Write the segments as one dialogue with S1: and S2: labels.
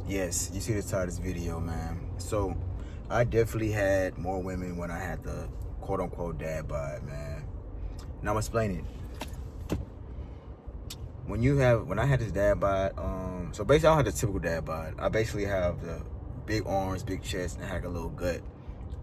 S1: Yes, you see the title of this video, man. So, I definitely had more women when I had the quote-unquote dad bod, man. Now I'm explaining. When I had this dad bod, so basically I don't have the typical dad bod. I basically have the big arms, big chest, and I had a little gut.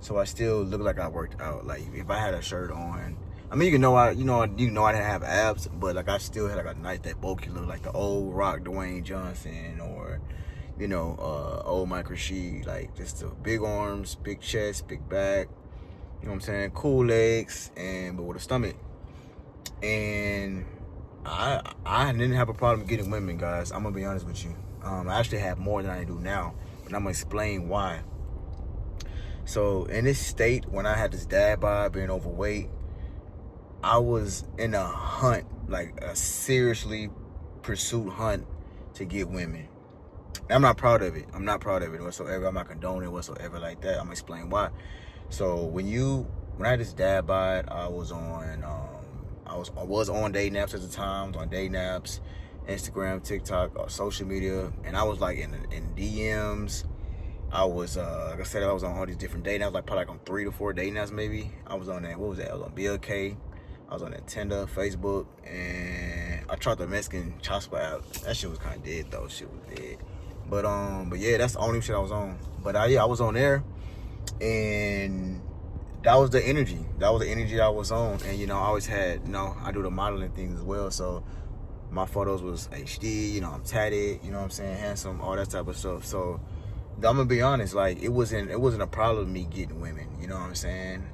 S1: So I still look like I worked out. Like if I had a shirt on, I mean, I didn't have abs, but like I still had like a nice that bulky look, like the old Rock Dwayne Johnson or old Mike Rashid, like just the big arms, big chest, big back. You know what I'm saying? Cool legs, but with a stomach. And I didn't have a problem getting women, guys. I'm gonna be honest with you. I actually have more than I do now, but I'm gonna explain why. So in this state, when I had this dad bod, being overweight, I was in a hunt, like a seriously pursued hunt to get women. And I'm not proud of it. I'm not proud of it whatsoever. I'm not condoning whatsoever like that. I'm gonna explain why. So when I had this dad bod, I was on dating apps at the time. On dating apps, Instagram, TikTok, social media, and I was like in DMs. I was like I said, I was on all these different dating apps, like probably like on 3 to 4 dating apps maybe. I was on that. What was that? I was on BLK. I was on that Tinder, Facebook, and I tried the Mexican Chaspa app. That shit was kind of dead though. Shit was dead. But yeah, that's the only shit I was on. But yeah, I was on there, and that was the energy. That was the energy I was on. And I always had, I do the modeling things as well. So my photos was HD. I'm tatted. You know what I'm saying? Handsome, all that type of stuff. So I'm gonna be honest. Like it wasn't a problem me getting women. You know what I'm saying?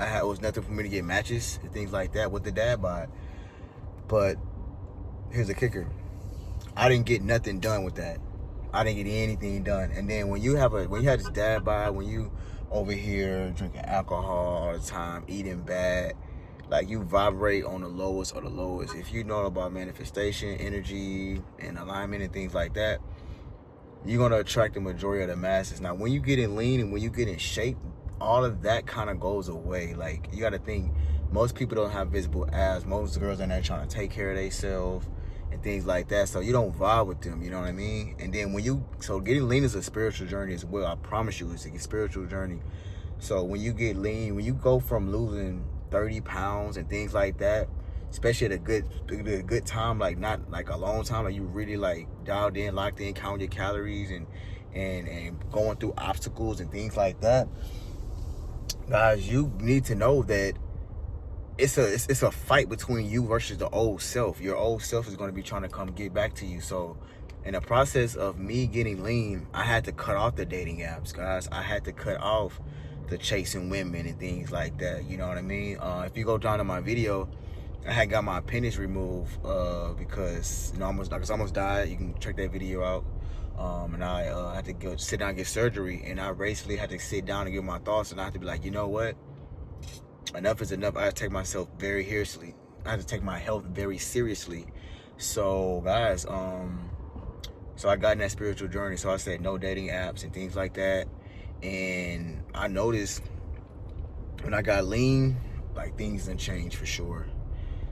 S1: It was nothing for me to get matches and things like that with the dad bod. But here's the kicker. I didn't get nothing done with that. I didn't get anything done. And then when you have this dad bod, when you over here drinking alcohol all the time, eating bad, like you vibrate on the lowest of the lowest. If you know about manifestation, energy, and alignment and things like that, you're gonna attract the majority of the masses. Now, when you get in lean and when you get in shape, all of that kind of goes away. Like you got to think, most people don't have visible abs. Most girls are not trying to take care of themselves and things like that. So you don't vibe with them. You know what I mean? And then so getting lean is a spiritual journey as well. I promise you, it's a spiritual journey. So when you get lean, when you go from losing 30 pounds and things like that, especially at a good time, like not like a long time, like you really like dialed in, locked in, counting your calories and going through obstacles and things like that, guys, you need to know that it's a fight between you versus the old self. Your old self is going to be trying to come get back to you. So in the process of me getting lean, I had to cut off the dating apps, guys. I had to cut off the chasing women and things like that. You know what I mean? If you go down to my video, I had got my appendix removed because I almost died. You can check that video out. And I had to go sit down and get surgery, and I basically had to sit down and get my thoughts, and I had to be like, you know what? Enough is enough. I had to take myself very seriously. I had to take my health very seriously. So, guys, so I got in that spiritual journey. So I said no dating apps and things like that. And I noticed when I got lean, like things didn't change for sure.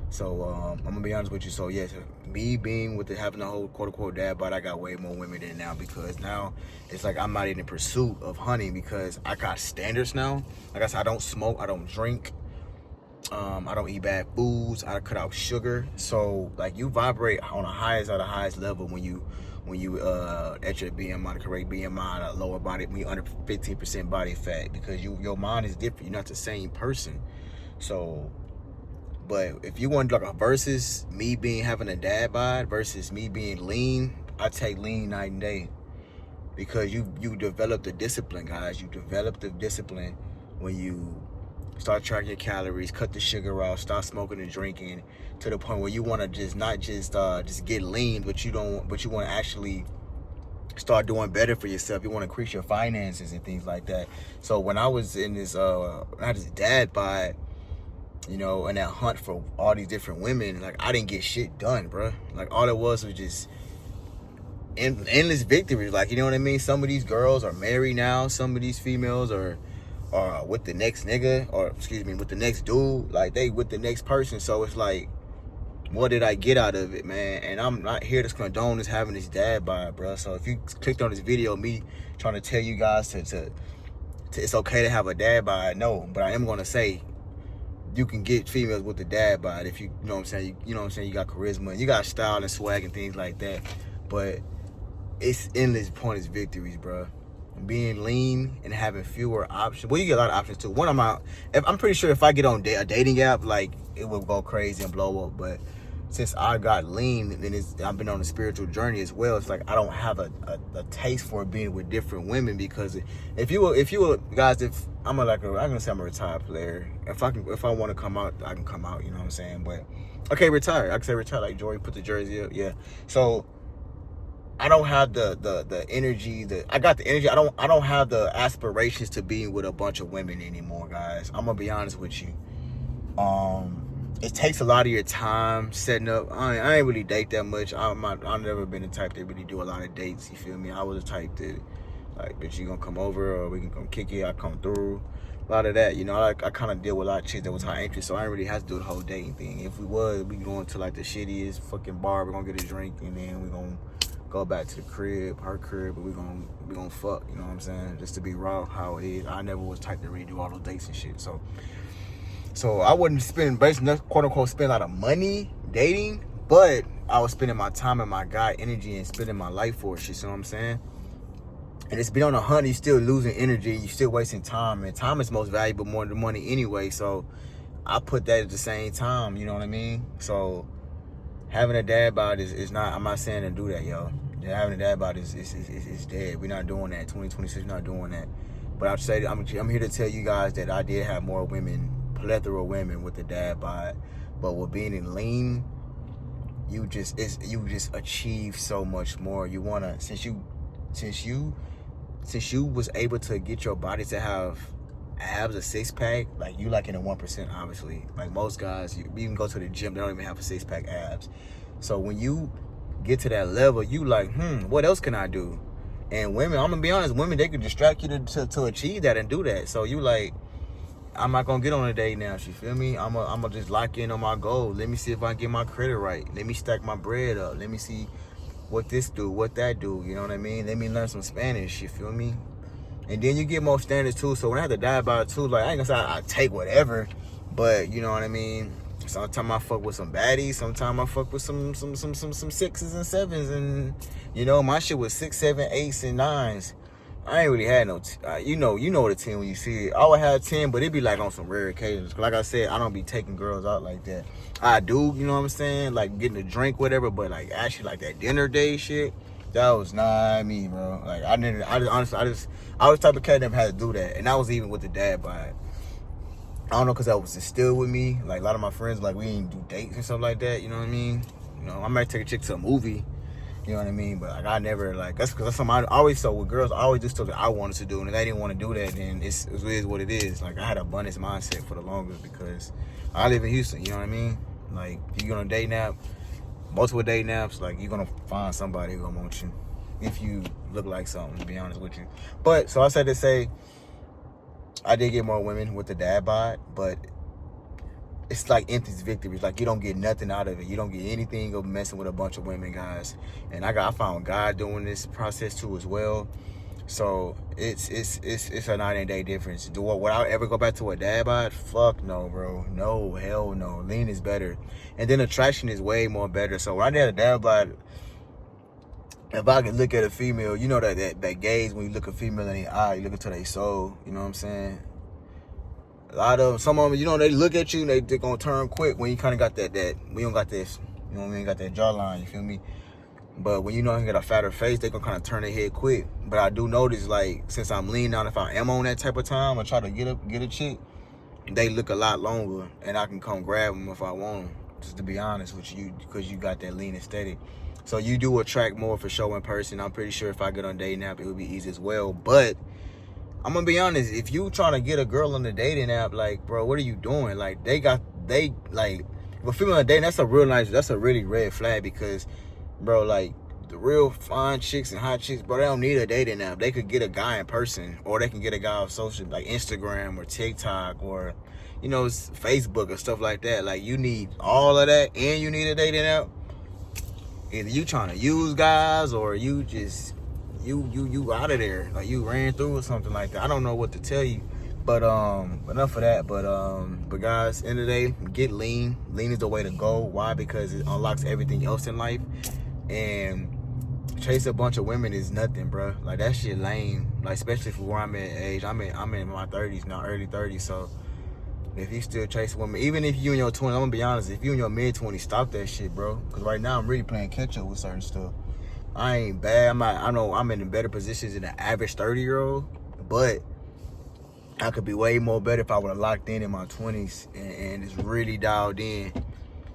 S1: So I'm gonna be honest with you. So yes, me being having the whole quote unquote dad bod, I got way more women than now, because now it's like I'm not in the pursuit of hunting, because I got standards now. Like I said, I don't smoke, I don't drink, I don't eat bad foods, I cut out sugar. So like you vibrate on the highest level when you at your BMI, the correct BMI, a lower body, under 15% body fat, because your mind is different. You're not the same person. So. But if you want like a versus me having a dad bod versus me being lean, I take lean night and day, because you develop the discipline, guys. You develop the discipline when you start tracking your calories, cut the sugar off, stop smoking and drinking, to the point where you want to not just get lean, but you want to actually start doing better for yourself. You want to increase your finances and things like that. So when I was in this, I had this dad bod, in that hunt for all these different women, like I didn't get shit done, bro. Like all it was just endless victories. Like, you know what I mean? Some of these girls are married now. Some of these females are with the next nigga, or excuse me, with the next dude. Like they with the next person. So it's like What did I get out of it, man? And I'm not here to condone this having this dad bod, bro. So if you clicked on this video, me trying to tell you guys to it's okay to have a dad bod, no. But I am gonna say you can get females with the dad bod if you know what I'm saying. You know what I'm saying. You got charisma, you got style and swag and things like that. But it's endless pointless victories, bro. Being lean and having fewer options. Well, you get a lot of options too. I'm pretty sure if I get on a dating app, like it will go crazy and blow up. But since I got lean, and I've been on a spiritual journey as well. It's like I don't have a taste for being with different women, because if you were guys, if I'm gonna say I'm a retired player. If I want to come out, I can come out. You know what I'm saying? But okay, retire. I can say retire, like Jory put the jersey up. Yeah. So I don't have the energy. I got the energy. I don't have the aspirations to be with a bunch of women anymore, guys. I'm gonna be honest with you. It takes a lot of your time setting up. I ain't really date that much. I've never been the type that really do a lot of dates. You feel me? I was the type that, like, bitch, you gonna come over or we can come kick it. I come through. A lot of that, you know. I kind of deal with a lot of chicks that was high interest, so I didn't really have to do the whole dating thing. If we going to like the shittiest fucking bar. We're gonna get a drink and then we gonna go back to the crib, her crib, but we gonna fuck. You know what I'm saying? Just to be raw, how it is. I never was the type to really do all those dates and shit. So I wouldn't quote unquote spend a lot of money dating, but I was spending my time and my God energy and spending my life for it. You see what I'm saying? And it's been on a hunt. You're still losing energy. You're still wasting time, and time is most valuable more than money anyway. So I put that at the same time. You know what I mean? So having a dad bod is not. I'm not saying to do that, yo. Having a dad bod is dead. We're not doing that. 2026, not doing that. But I'll say I'm here to tell you guys that I did have more women. Plethora of women with the dad bod, but with being in lean, you just achieve so much more. You wanna since you was able to get your body to have abs, a six pack, like you like in the 1%, obviously. Like most guys, you even go to the gym, they don't even have a six pack abs. So when you get to that level, you like, what else can I do? And women, I'm gonna be honest, women, they can distract you to achieve that and do that. So you like, I'm not gonna get on a date now. You feel me? I'm gonna just lock in on my goal. Let me see if I can get my credit right. Let me stack my bread up. Let me see what this do, what that do. You know what I mean? Let me learn some Spanish. You feel me? And then you get more standards too. So when I have to die about it too, like I ain't gonna say I take whatever, but you know what I mean. Sometimes I fuck with some baddies. Sometimes I fuck with some sixes and sevens, and you know my shit was 6, 7, 8s and 9s. I ain't really had no, you know what a 10 when you see it. I would have 10, but it be like on some rare occasions. Like I said, I don't be taking girls out like that. I do, you know what I'm saying? Like getting a drink, whatever, but like actually like that dinner day shit, that was not me, bro. Like I was the type of cat that never had to do that. And I was even with the dad bod. I don't know, because that was instilled with me. Like a lot of my friends, like we ain't do dates and stuff like that, you know what I mean? You know, I might take a chick to a movie. You know what I mean? But like I never that's because that's something I always saw with girls. I always do stuff that I wanted to do, and if they didn't want to do that, then it is what it is. Like I had an abundance mindset for the longest because I live in Houston. You know what I mean? Like if you're gonna date nap, multiple date naps, like you're gonna find somebody who gonna want you if you look like something. To be honest with you, but so I said to say, I did get more women with the dad bod, but it's like empty victories. Like you don't get nothing out of it. You don't get anything of messing with a bunch of women, guys. And I found God doing this process too as well. So it's a night and day difference. Would I ever go back to a dad bod? Fuck no, bro. No, hell no. Lean is better, and then attraction is way more better. So when I did a dad bod, if I can look at a female, you know that gaze when you look a female in the eye, you look into their soul. You know what I'm saying? Some of them, you know, they look at you and they're gonna turn quick when you kind of got that. We don't got this, you know, we ain't got that jawline. You feel me? But when you know you got a fatter face, they gonna kind of turn their head quick. But I do notice, like, since I'm lean down, if I am on that type of time, I try to get a chick, they look a lot longer, and I can come grab them if I want them. Just to be honest with you, because you got that lean aesthetic. So you do attract more for show in person. I'm pretty sure if I get on dating app, it would be easy as well. But I'm gonna be honest, if you trying to get a girl on the dating app, like, bro, what are you doing? Like, if a female on a dating, that's a really red flag, because, bro, like, the real fine chicks and hot chicks, bro, they don't need a dating app. They could get a guy in person, or they can get a guy off social, like Instagram or TikTok or, you know, Facebook or stuff like that. Like, you need all of that, and you need a dating app. Either you trying to use guys, or you just you out of there, like you ran through or something like that. I don't know what to tell you, but enough of that. But guys, end of the day, get lean. Lean is the way to go. Why? Because it unlocks everything else in life, and chase a bunch of women is nothing, bro. Like, that shit lame. Like, especially for where I'm at age. I'm in my 30s now, early 30s. So if you still chase women, even if you in your 20s, I'm gonna be honest, if you in your mid 20s, stop that shit, bro. Cause right now I'm really playing catch up with certain stuff. I ain't bad. I know I'm in better positions than an average 30-year-old, but I could be way more better if I would have locked in my 20s and just really dialed in.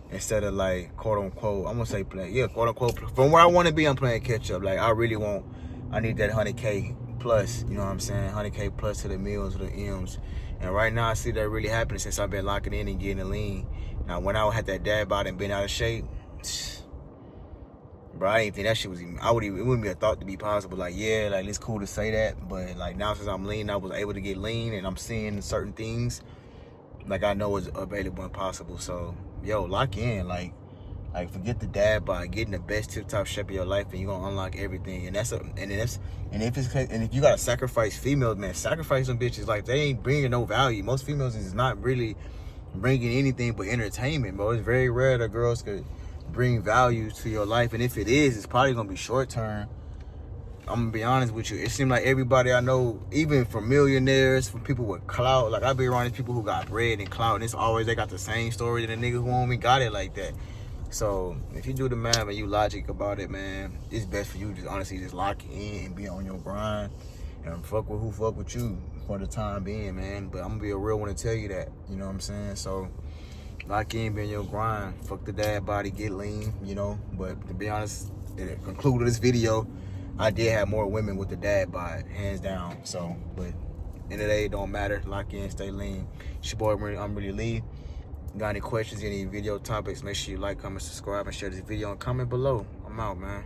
S1: Instead of, like, quote unquote, I'm gonna say quote unquote, from where I want to be, I'm playing catch up. Like, I need that 100K plus, you know what I'm saying? 100K plus to the meals, to the M's. And right now I see that really happening since I've been locking in and getting lean. Now, when I had that dad bod and been out of shape, bro, I didn't think that shit was even, it wouldn't be a thought to be possible. Like, yeah, like, it's cool to say that, but, like, now since I'm lean, I was able to get lean, and I'm seeing certain things, like, I know it's available and possible. So, yo, lock in. Like forget the dad bod, getting the best tip-top shape of your life, and you're gonna unlock everything. And if you gotta sacrifice females, man, sacrifice them bitches. Like, they ain't bringing no value. Most females is not really bringing anything but entertainment, bro. It's very rare that girls could bring value to your life, and if it is, it's probably gonna be short term. I'm gonna be honest with you. It seems like everybody I know, even from millionaires, from people with clout, like, I be around these people who got bread and clout, and it's always they got the same story than the nigga who only got it like that. So if you do the math and you logic about it, man, it's best for you to honestly just lock in and be on your grind and fuck with who fuck with you for the time being, man. But I'm gonna be a real one to tell you that, you know what I'm saying? So lock in, be on your grind, fuck the dad body, get lean, you know. But to be honest, at the conclude of this video, I did have more women with the dad bod, hands down. So, but end of the day, it don't matter. Lock in, stay lean. It's your boy, I'm really Lee. Got any questions, any video topics, make sure you like, comment, subscribe, and share this video and comment below. I'm out, man.